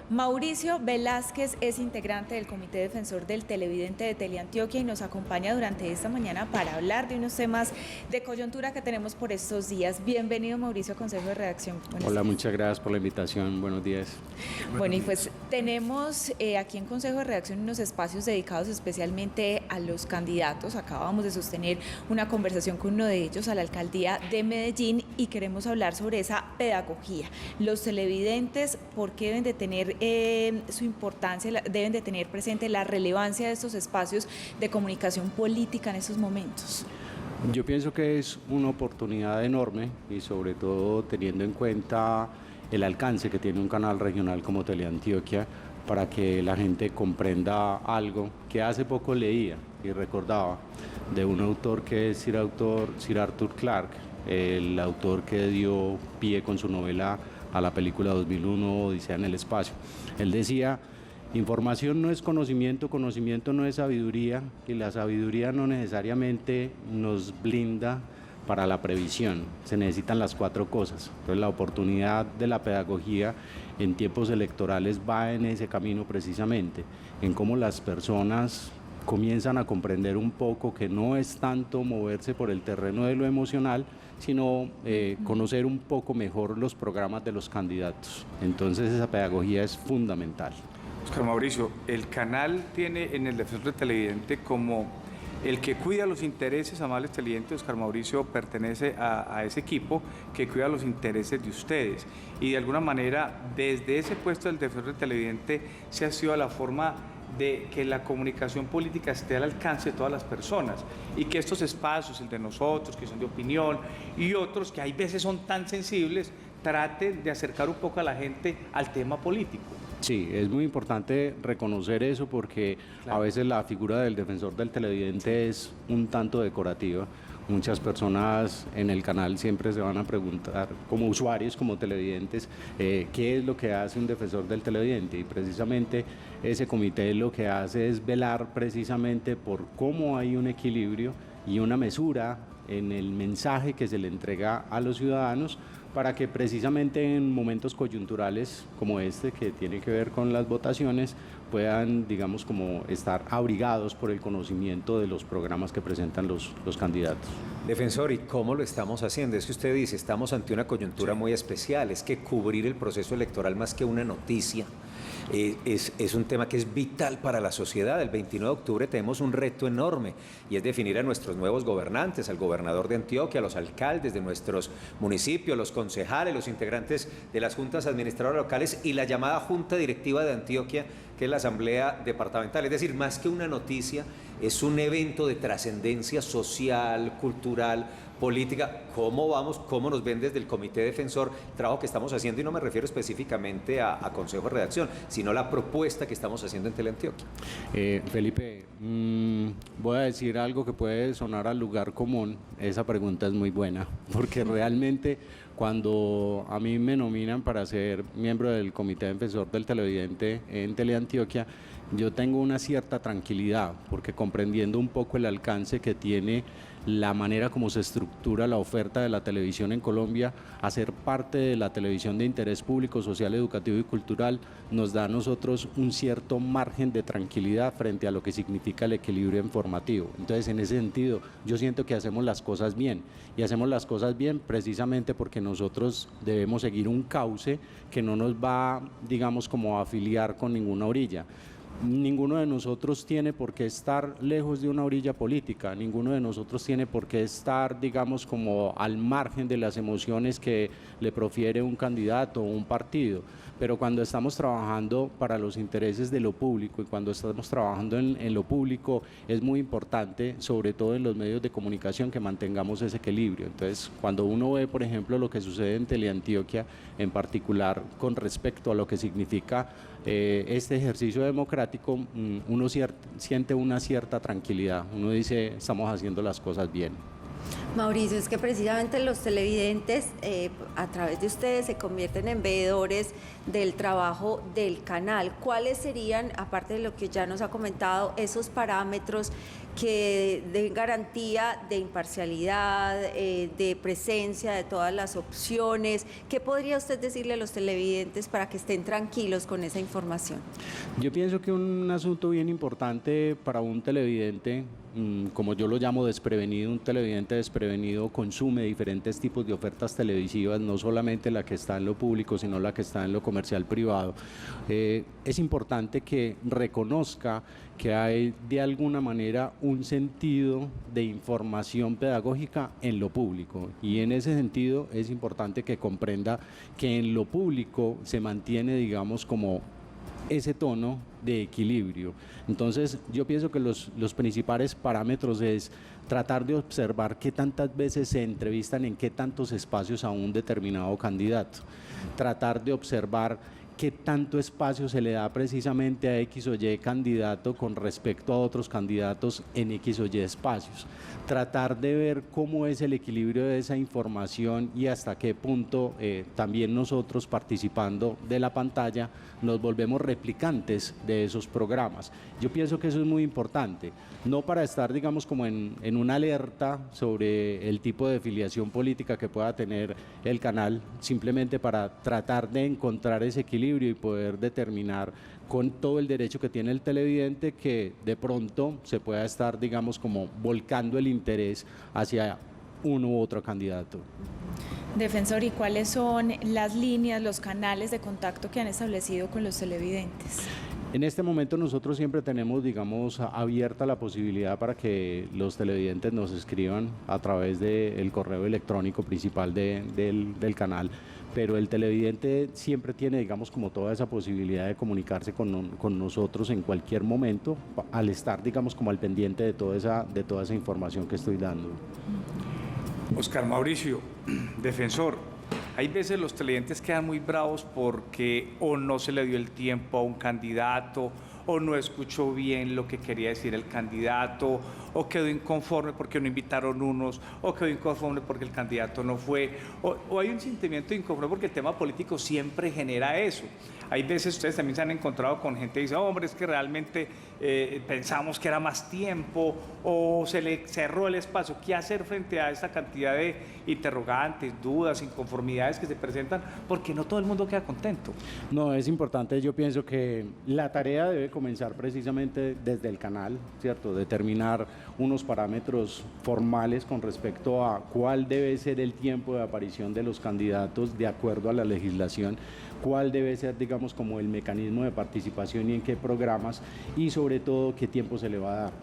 Mauricio Velázquez es integrante del Comité Defensor del Televidente de Teleantioquia y nos acompaña durante esta mañana para hablar de unos temas de coyuntura que tenemos por estos días. Bienvenido, Mauricio, a Consejo de Redacción. Hola, muchas gracias por la invitación. Buenos días. Bueno, y pues tenemos aquí en Consejo de Redacción unos espacios dedicados especialmente a los candidatos. Acabamos de sostener una conversación con uno de ellos a la alcaldía de Medellín y queremos hablar sobre esa pedagogía. Los televidentes, ¿por qué deben de tener su importancia, deben de tener presente la relevancia de estos espacios de comunicación política en estos momentos? Yo pienso que es una oportunidad enorme y sobre todo teniendo en cuenta el alcance que tiene un canal regional como Teleantioquia para que la gente comprenda algo que hace poco leía y recordaba de un autor que es Sir Arthur Clarke, el autor que dio pie con su novela a la película 2001, Odisea en el espacio. Él decía, información no es conocimiento, conocimiento no es sabiduría, y la sabiduría no necesariamente nos blinda para la previsión. Se necesitan las cuatro cosas. Entonces la oportunidad de la pedagogía en tiempos electorales va en ese camino precisamente, en cómo las personas comienzan a comprender un poco que no es tanto moverse por el terreno de lo emocional, sino conocer un poco mejor los programas de los candidatos. Entonces esa pedagogía es fundamental. Oscar Mauricio, el canal tiene en el Defensor del Televidente como el que cuida los intereses, amables televidentes. Oscar Mauricio pertenece a ese equipo que cuida los intereses de ustedes y de alguna manera desde ese puesto del Defensor del Televidente se ha sido la forma de que la comunicación política esté al alcance de todas las personas y que estos espacios, el de nosotros, que son de opinión y otros que hay veces son tan sensibles, traten de acercar un poco a la gente al tema político. Sí, es muy importante reconocer eso porque claro, a veces la figura del defensor del televidente es un tanto decorativa. Muchas personas en el canal siempre se van a preguntar, como usuarios, como televidentes, qué es lo que hace un defensor del televidente, y precisamente ese comité lo que hace es velar precisamente por cómo hay un equilibrio y una mesura en el mensaje que se le entrega a los ciudadanos para que precisamente en momentos coyunturales como este, que tiene que ver con las votaciones, puedan, digamos, como estar abrigados por el conocimiento de los programas que presentan los candidatos. Defensor, ¿y cómo lo estamos haciendo? Es que usted dice, estamos ante una coyuntura muy especial, es que cubrir el proceso electoral más que una noticia, es un tema que es vital para la sociedad. El 29 de octubre tenemos un reto enorme y es definir a nuestros nuevos gobernantes, al gobernador de Antioquia, a los alcaldes de nuestros municipios, los concejales, los integrantes de las juntas administradoras locales y la llamada Junta Directiva de Antioquia, que es la Asamblea Departamental. Es decir, más que una noticia, es un evento de trascendencia social, cultural, política. ¿Cómo vamos? ¿Cómo nos ven desde el Comité Defensor el trabajo que estamos haciendo? Y no me refiero específicamente a Consejo de Redacción, sino la propuesta que estamos haciendo en Teleantioquia. Felipe, voy a decir algo que puede sonar al lugar común. Esa pregunta es muy buena, porque realmente cuando a mí me nominan para ser miembro del Comité Defensor del Televidente en Teleantioquia, yo tengo una cierta tranquilidad, porque comprendiendo un poco el alcance que tiene la manera como se estructura la oferta de la televisión en Colombia, hacer parte de la televisión de interés público, social, educativo y cultural, nos da a nosotros un cierto margen de tranquilidad frente a lo que significa el equilibrio informativo. Entonces, en ese sentido, yo siento que hacemos las cosas bien, y hacemos las cosas bien precisamente porque nosotros debemos seguir un cauce que no nos va, digamos, como a afiliar con ninguna orilla. Ninguno de nosotros tiene por qué estar lejos de una orilla política, ninguno de nosotros tiene por qué estar, digamos, como al margen de las emociones que le profiere un candidato o un partido, pero cuando estamos trabajando para los intereses de lo público y cuando estamos trabajando en lo público es muy importante, sobre todo en los medios de comunicación, que mantengamos ese equilibrio. Entonces, cuando uno ve, por ejemplo, lo que sucede en Teleantioquia, en particular con respecto a lo que significa este ejercicio democrático, uno siente una cierta tranquilidad, uno dice, estamos haciendo las cosas bien. Mauricio, es que precisamente los televidentes a través de ustedes se convierten en veedores del trabajo del canal. ¿Cuáles serían, aparte de lo que ya nos ha comentado, esos parámetros que den garantía de imparcialidad, de presencia de todas las opciones. ¿Qué podría usted decirle a los televidentes para que estén tranquilos con esa información? Yo pienso que un asunto bien importante para un televidente, como yo lo llamo desprevenido, un televidente desprevenido consume diferentes tipos de ofertas televisivas, no solamente la que está en lo público, sino la que está en lo comercial privado. Es importante que reconozca que hay de alguna manera un sentido de información pedagógica en lo público, y en ese sentido es importante que comprenda que en lo público se mantiene, digamos, como ese tono de equilibrio. Entonces yo pienso que los principales parámetros es tratar de observar qué tantas veces se entrevistan en qué tantos espacios a un determinado candidato, tratar de observar qué tanto espacio se le da precisamente a X o Y candidato con respecto a otros candidatos en X o Y espacios. Tratar de ver cómo es el equilibrio de esa información y hasta qué punto también nosotros, participando de la pantalla, nos volvemos replicantes de esos programas. Yo pienso que eso es muy importante, no para estar, digamos, como en una alerta sobre el tipo de filiación política que pueda tener el canal, simplemente para tratar de encontrar ese equilibrio y poder determinar con todo el derecho que tiene el televidente que de pronto se pueda estar, digamos, como volcando el interés hacia uno u otro candidato. Defensor, ¿y cuáles son las líneas, los canales de contacto que han establecido con los televidentes? En este momento nosotros siempre tenemos, digamos, abierta la posibilidad para que los televidentes nos escriban a través del correo electrónico principal del canal, pero el televidente siempre tiene, digamos, como toda esa posibilidad de comunicarse con nosotros en cualquier momento, al estar, digamos, como al pendiente de toda esa información que estoy dando. Oscar Mauricio, defensor, hay veces los televidentes quedan muy bravos porque o no se le dio el tiempo a un candidato, o no escuchó bien lo que quería decir el candidato, o quedó inconforme porque no invitaron unos, o quedó inconforme porque el candidato no fue, o hay un sentimiento de inconforme porque el tema político siempre genera eso. Hay veces ustedes también se han encontrado con gente que dice, hombre, es que realmente pensamos que era más tiempo, o se le cerró el espacio. ¿Qué hacer frente a esta cantidad de interrogantes, dudas, inconformidades que se presentan? Porque no todo el mundo queda contento. No, es importante, yo pienso que la tarea debe comenzar precisamente desde el canal, ¿cierto? Determinar unos parámetros formales con respecto a cuál debe ser el tiempo de aparición de los candidatos de acuerdo a la legislación, cuál debe ser, digamos, como el mecanismo de participación y en qué programas, y sobre todo qué tiempo se le va a dar.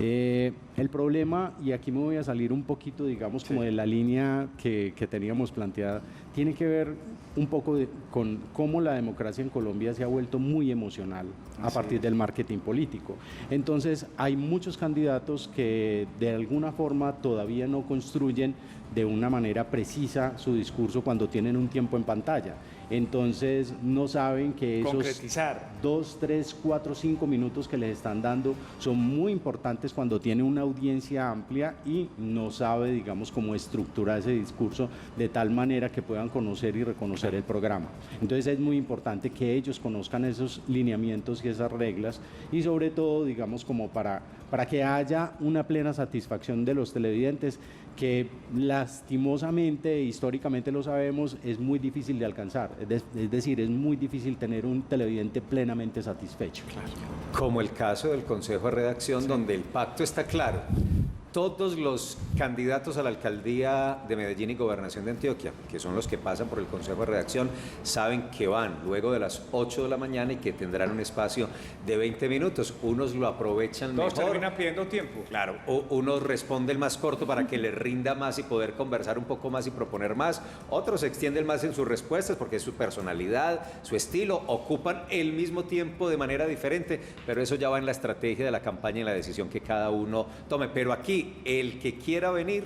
El problema, y aquí me voy a salir un poquito, digamos, como de la línea que teníamos planteada, tiene que ver un poco con cómo la democracia en Colombia se ha vuelto muy emocional a partir del marketing político. Entonces, hay muchos candidatos que de alguna forma todavía no construyen de una manera precisa su discurso cuando tienen un tiempo en pantalla. Entonces no saben que esos concretizar 2, 3, 4, 5 minutos que les están dando son muy importantes cuando tiene una audiencia amplia y no sabe, digamos, cómo estructurar ese discurso de tal manera que puedan conocer y reconocer el programa. Entonces es muy importante que ellos conozcan esos lineamientos y esas reglas, y sobre todo, digamos, como para que haya una plena satisfacción de los televidentes, que lastimosamente, históricamente lo sabemos, es muy difícil de alcanzar. Es decir, es muy difícil tener un televidente plenamente satisfecho. Claro. Como el caso del Consejo de Redacción, donde el pacto está claro. Todos los candidatos a la alcaldía de Medellín y Gobernación de Antioquia, que son los que pasan por el Consejo de Redacción, saben que van luego de las 8 de la mañana y que tendrán un espacio de 20 minutos. Unos lo aprovechan Todos mejor. terminan pidiendo tiempo. Claro, unos responden más corto para que les rinda más y poder conversar un poco más y proponer más. Otros se extienden más en sus respuestas porque es su personalidad, su estilo, ocupan el mismo tiempo de manera diferente, pero eso ya va en la estrategia de la campaña y la decisión que cada uno tome. Pero aquí, el que quiera venir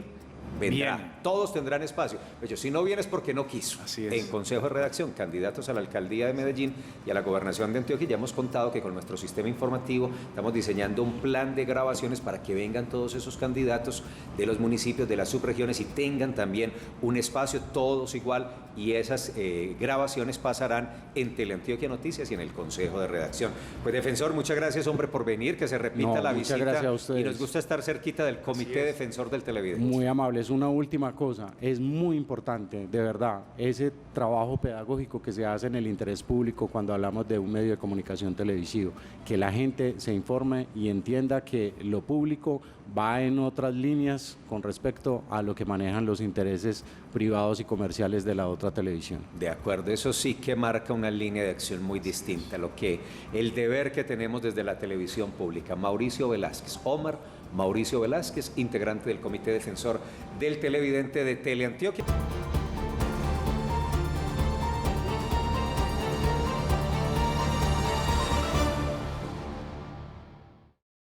vendrá. Bien. Todos tendrán espacio. Pero si no vienes porque no quiso. Así es. En Consejo de Redacción, candidatos a la alcaldía de Medellín y a la gobernación de Antioquia, ya hemos contado que con nuestro sistema informativo estamos diseñando un plan de grabaciones para que vengan todos esos candidatos de los municipios, de las subregiones y tengan también un espacio, todos igual, y esas grabaciones pasarán en Teleantioquia Noticias y en el Consejo de Redacción. Pues, defensor, muchas gracias, hombre, por venir, que se repita No, la muchas visita. gracias a ustedes. Y nos gusta estar cerquita del Comité Defensor del Televidente. Muy amable. Es una última cosa. Es muy importante, de verdad, ese trabajo pedagógico que se hace en el interés público cuando hablamos de un medio de comunicación televisivo. Que la gente se informe y entienda que lo público va en otras líneas con respecto a lo que manejan los intereses privados y comerciales de la otra televisión. De acuerdo, eso sí que marca una línea de acción muy distinta, el deber que tenemos desde la televisión pública. Mauricio Velázquez, Mauricio Velázquez, integrante del Comité Defensor del Televidente de Teleantioquia.